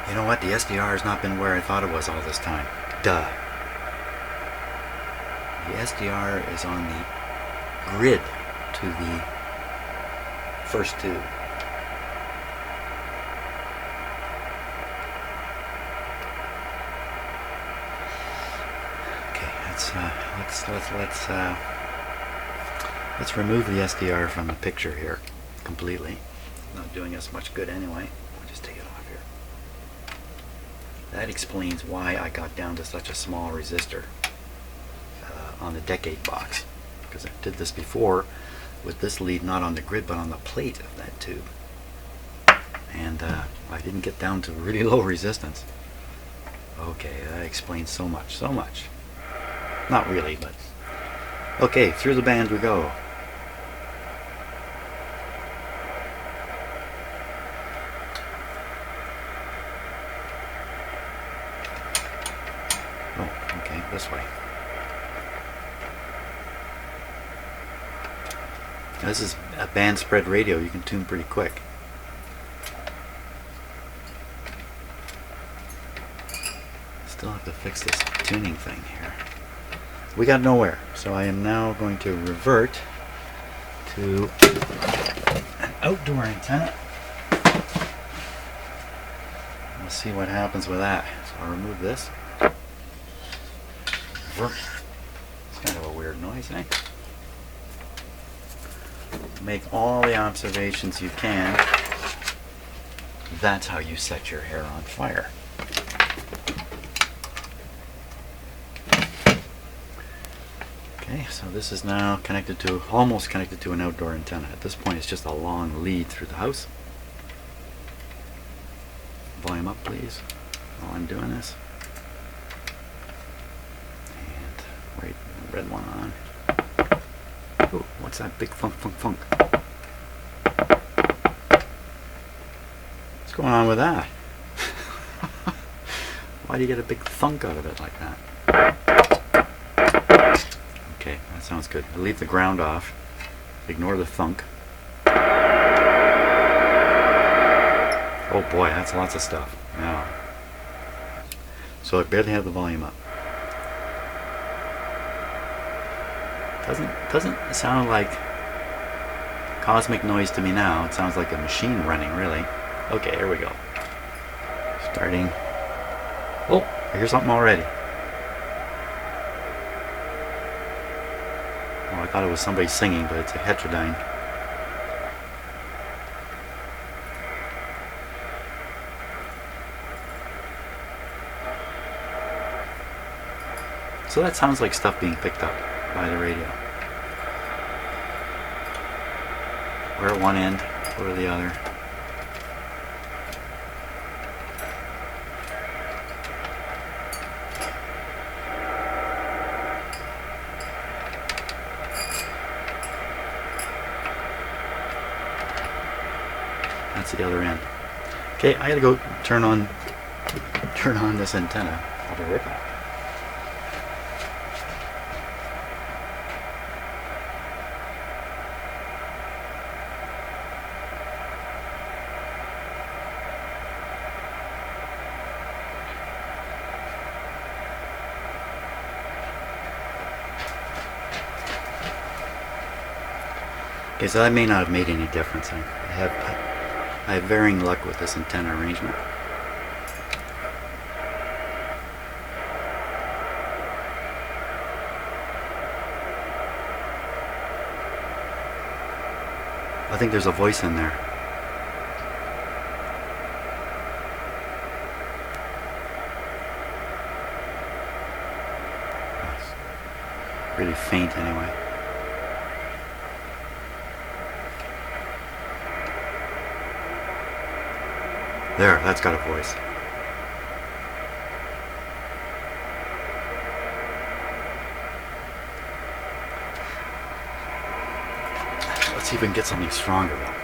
You know what? The SDR has not been where I thought it was all this time. Duh. The SDR is on the grid to the first tube. Let's remove the SDR from the picture here completely. Not doing us much good anyway. We'll just take it off here. That explains why I got down to such a small resistor on the decade box, because I did this before with this lead not on the grid but on the plate of that tube, and I didn't get down to really low resistance. Okay, that explains so much, so much. Not really, but okay, through the band we go. Oh, okay, this way. Now, this is a band spread radio. You can tune pretty quick. Still have to fix this tuning thing here. We got nowhere, so I am now going to revert to an outdoor antenna. We'll see what happens with that. So I'll remove this. It's kind of a weird noise, eh? Make all the observations you can. That's how you set your hair on fire. Okay, so this is now connected to, almost connected to an outdoor antenna. At this point it's just a long lead through the house. Volume up please, while I'm doing this. And right, red one on. Ooh, what's that big funk, funk, funk? What's going on with that? Why do you get a big thunk out of it like that? Okay, that sounds good. I'll leave the ground off. Ignore the thunk. Oh boy, that's lots of stuff. Now, so I barely have the volume up. Doesn't sound like cosmic noise to me now. It sounds like a machine running, really. Okay, here we go. Starting. Oh, I hear something already. Oh, I thought it was somebody singing, but it's a heterodyne. So that sounds like stuff being picked up by the radio. We're at one end, go to the other. That's the other end. Okay, I gotta go turn on this antenna. I'll be right back. Okay, so that may not have made any difference. I have varying luck with this antenna arrangement. I think there's a voice in there. It's really faint anyway. There, that's got a voice. Let's see if we can get something stronger though.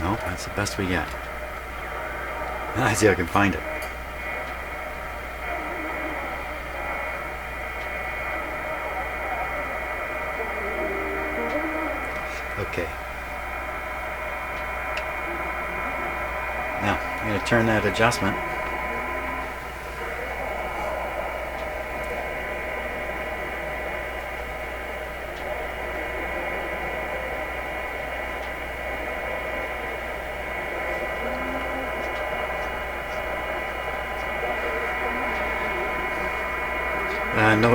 No, that's the best we get. Let's see if I can find it. Okay. Now, I'm going to turn that adjustment.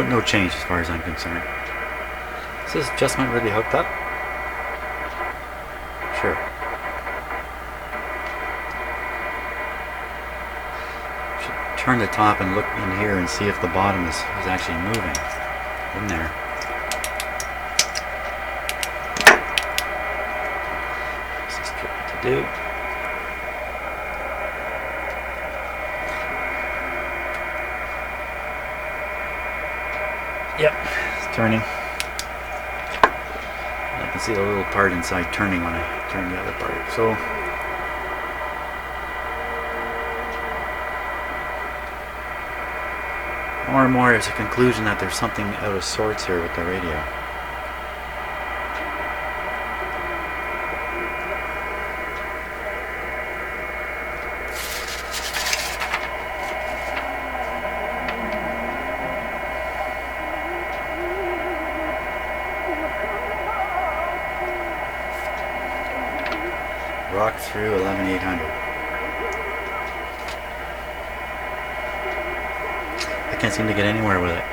No change as far as I'm concerned. Is this adjustment really hooked up? Sure. Should turn the top and look in here and see if the bottom is actually moving in there. do. Yep, it's turning. I can see the little part inside turning when I turn the other part. So more and more there's a conclusion that there's something out of sorts here with the radio. Rock through 11800. I can't seem to get anywhere with it.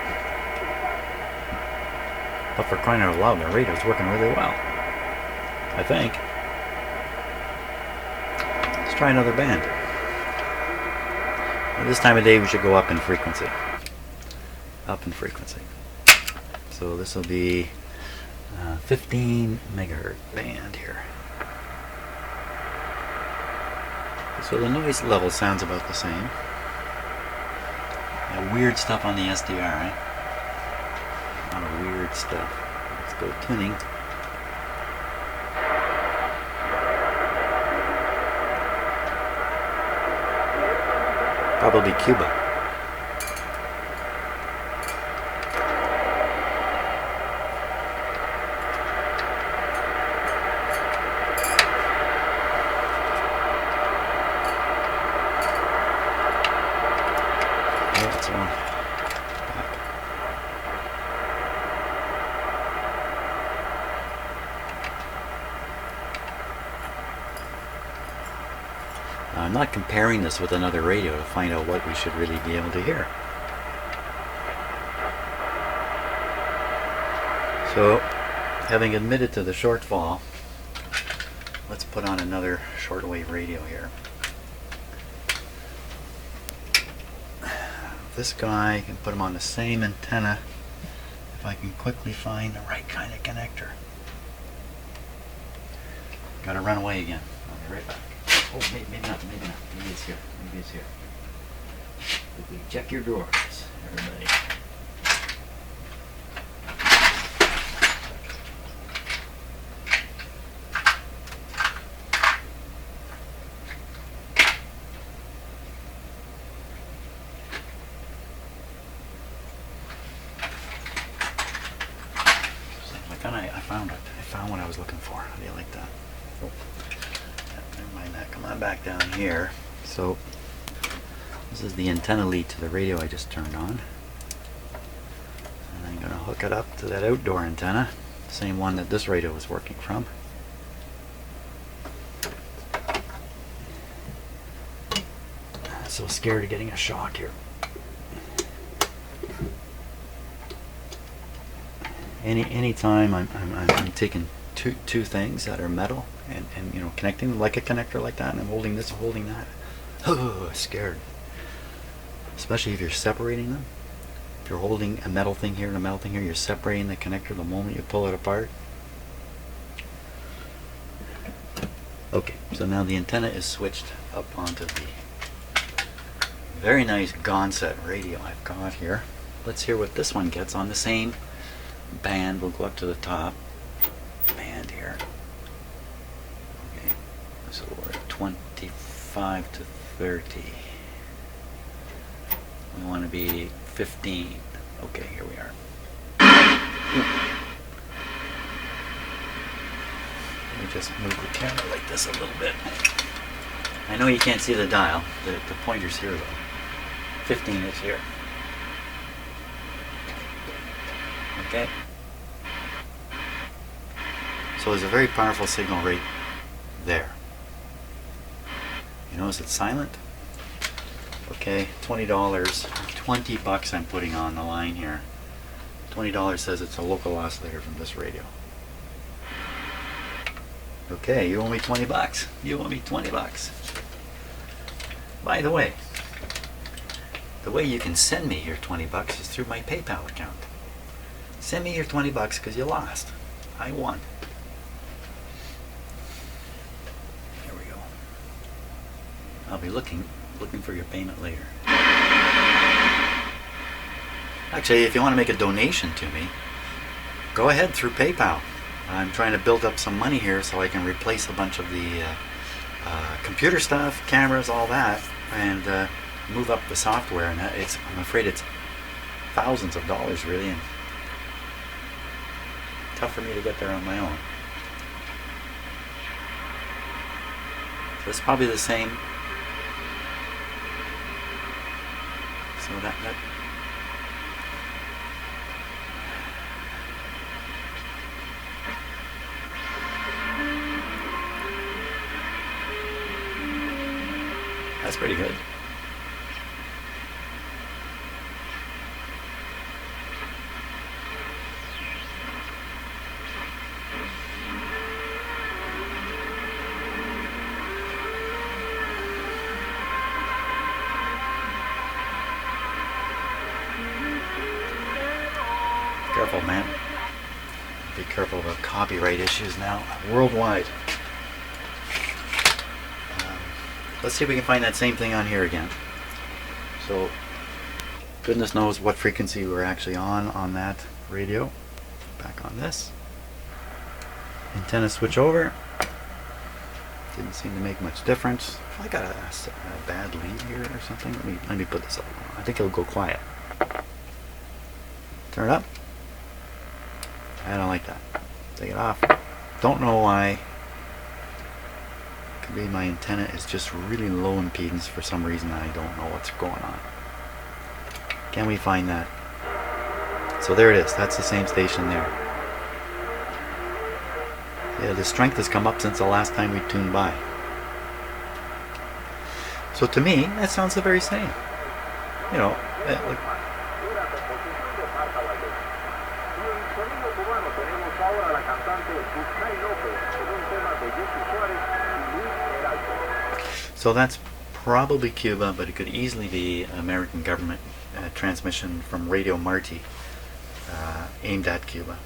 But for crying out loud, the radio's working really well, I think. Let's try another band. At this time of day we should go up in frequency. Up in frequency. So this will be 15 megahertz band here. So the noise level sounds about the same. Weird stuff on the SDR, right? A lot of weird stuff. Let's go tuning. Probably Cuba. I'm not comparing this with another radio to find out what we should really be able to hear. So, having admitted to the shortfall, let's put on another shortwave radio here. This guy, I can put him on the same antenna if I can quickly find the right kind of connector. Gotta run away again. I'll be right back. Oh, maybe not. Maybe it's here. Quickly check your drawers, everybody. I found it. I found what I was looking for. How do you like that? Oh. Never mind that. Come on back down here. So this is the antenna lead to the radio I just turned on. And I'm going to hook it up to that outdoor antenna, same one that this radio was working from. So scared of getting a shock here. Anytime I'm taking two things that are metal and you know, connecting them like a connector like that, and I'm holding this and holding that, oh, scared. Especially if you're separating them. If you're holding a metal thing here and a metal thing here, you're separating the connector the moment you pull it apart. Okay, so now the antenna is switched up onto the very nice Gonset radio I've got here. Let's hear what this one gets on the same band. We'll go up to the top band here. Okay, so we're at 25 to 30. We want to be 15. Okay, here we are. Let me just move the camera like this a little bit. I know you can't see the dial. The pointer's here though. 15 is here. Okay. So there's a very powerful signal right there. You notice it's silent? Okay, $20. 20 bucks I'm putting on the line here. $20 says it's a local oscillator from this radio. Okay, you owe me 20 bucks. You owe me 20 bucks. By the way you can send me your 20 bucks is through my PayPal account. Send me your 20 bucks because you lost. I won. Here we I'll be looking for your payment later. Actually, if you want to make a donation to me, go ahead through PayPal. I'm trying to build up some money here so I can replace a bunch of the computer stuff, cameras, all that, and move up the software. And I'm afraid it's thousands of dollars, really, and tough for me to get there on my own. So it's probably the same. So that that's pretty good. Careful, man. Be careful about copyright issues now worldwide. Let's see if we can find that same thing on here again. So, goodness knows what frequency we're actually on that radio. Back on this. Antenna switch over. Didn't seem to make much difference. I got a bad lead here or something. Let me put this up. I think it'll go quiet. Turn it up. I don't like that. Take it off. Don't know why. Could be my antenna is just really low impedance for some reason. I don't know what's going on. Can we find that? So there it is. That's the same station there. Yeah, the strength has come up since the last time we tuned by. So to me, that sounds the very same. You know, like, so that's probably Cuba, but it could easily be American government transmission from Radio Marti aimed at Cuba.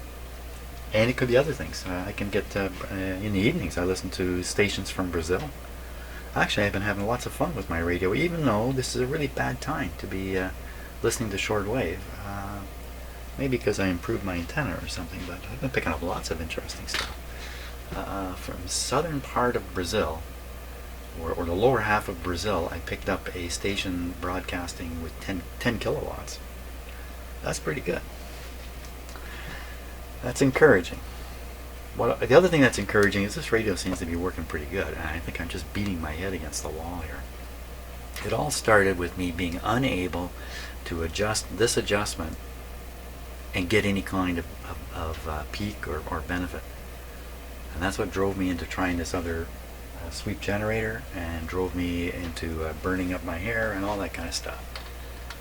And it could be other things. I can get, in the evenings, I listen to stations from Brazil. Actually, I've been having lots of fun with my radio, even though this is a really bad time to be listening to shortwave. Maybe because I improved my antenna or something, but I've been picking up lots of interesting stuff. From southern part of Brazil, or the lower half of Brazil, I picked up a station broadcasting with 10 kilowatts. That's pretty good. That's encouraging. The other thing that's encouraging is this radio seems to be working pretty good, and I think I'm just beating my head against the wall here. It all started with me being unable to adjust this adjustment and get any kind of peak or benefit. And that's what drove me into trying this other sweep generator, and drove me into burning up my hair and all that kind of stuff.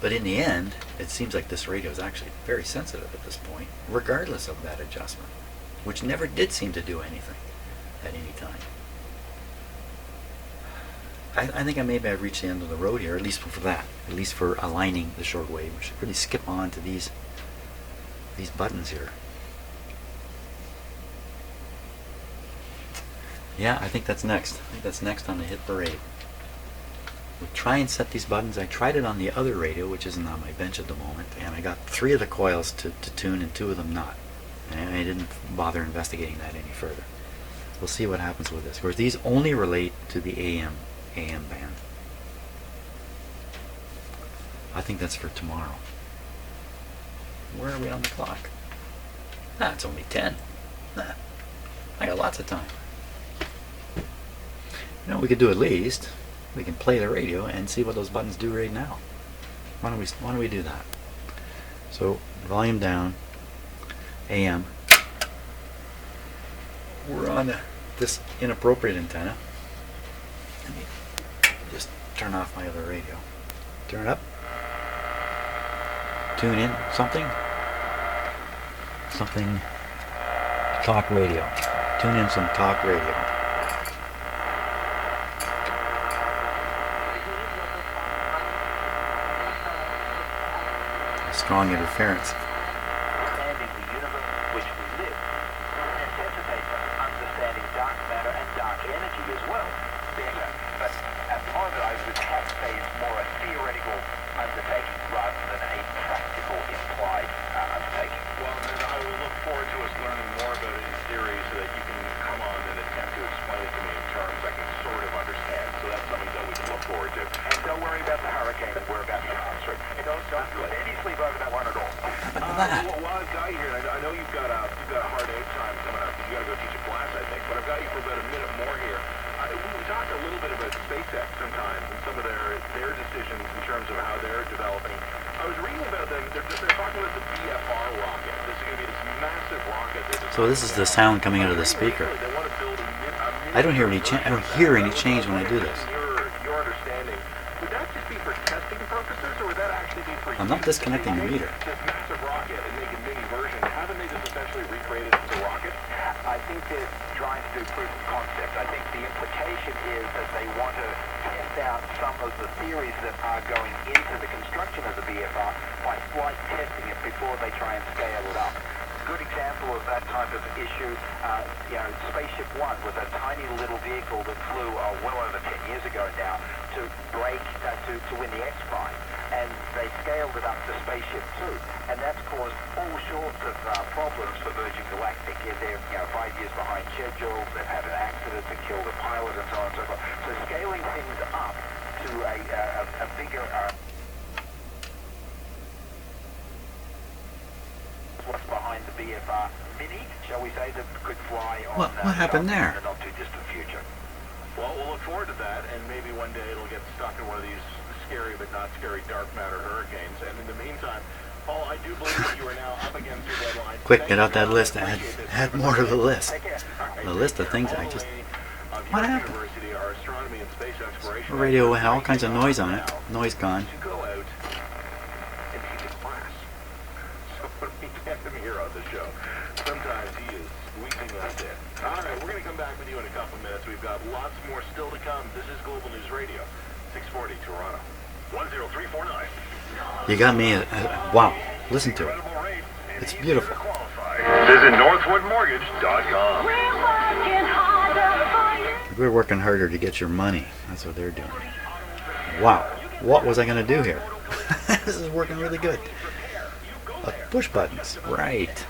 But in the end, it seems like this radio is actually very sensitive at this point, regardless of that adjustment, which never did seem to do anything at any time. I think maybe I've reached the end of the road here, at least for that, at least for aligning the shortwave. We should really skip on to these buttons here. Yeah, I think that's next. I think that's next on the hit parade. We'll try and set these buttons. I tried it on the other radio, which isn't on my bench at the moment, and I got 3 of the coils to tune and 2 of them not. And I didn't bother investigating that any further. We'll see what happens with this. Of course, these only relate to the AM band. I think that's for tomorrow. Where are we on the clock? It's only 10. I got lots of time. You know, we could do at least. We can play the radio and see what those buttons do right now. Why don't we do that? So volume down, AM. We're on this inappropriate antenna. Let me just turn off my other radio. Turn it up. Tune in something. Talk radio. Tune in some talk radio. Strong interference. Understanding the universe in which we live necessitates understanding dark matter and dark energy as well. But as far as I forward to. And don't worry about the hurricane that we're about to pass through. And don't let any sleep over that one at all. While I've got you here, I know you've got a hard out time coming up. You got to go teach a class, I think. But I've got you for about a minute more here. We talked a little bit about SpaceX sometimes and some of their decisions in terms of how they're developing. I was reading about them. They're talking about the BFR rocket. This is going to be this massive rocket. So this is the sound coming out of the speaker. They want to build I don't hear any change when I do this. Your understanding, would that just be for testing purposes, or would that actually be for I'm not disconnecting the meter. this massive rocket and make a mini version? Haven't they just essentially recreated the rocket? I think they're trying to do proof of concept. I think the implication is that they want to test out some of the theories that are going into the construction of the BFR by flight testing it before they try and scale it up. Good example of that type of issue, Spaceship One was a tiny little vehicle that flew well over 10 years ago now to win the X Prize, and they scaled it up to Spaceship Two, and that's caused all sorts of problems for Virgin Galactic. They're 5 years behind schedule. They've had an accident that killed a pilot, and so on and so forth. So scaling things up to a bigger what's behind the BFR Mini, shall we say, that could fly on What happened there? in the not too distant future. Well, we'll look forward to that, and maybe one day it'll get stuck in one of these scary but not scary dark matter hurricanes. And in the meantime, Paul, I do believe that you are now up against your deadline. Quick, get out that list. Add more to the list. The list of things I just... What happened? The radio had all kinds of noise on it. Noise gone. To go out and teach a class. So when we get him here on the show, sometimes he is squeezing us in. All right, we're going to come back with you in a couple minutes. We've got lots more still to come. This is Global News Radio, 640 Toronto. 10349. You got me. Wow. Listen to it. It's beautiful. Visit northwoodmortgage.com. We're working harder to get your money. That's what they're doing. Wow. What was I going to do here? This is working really good. Push buttons. Right.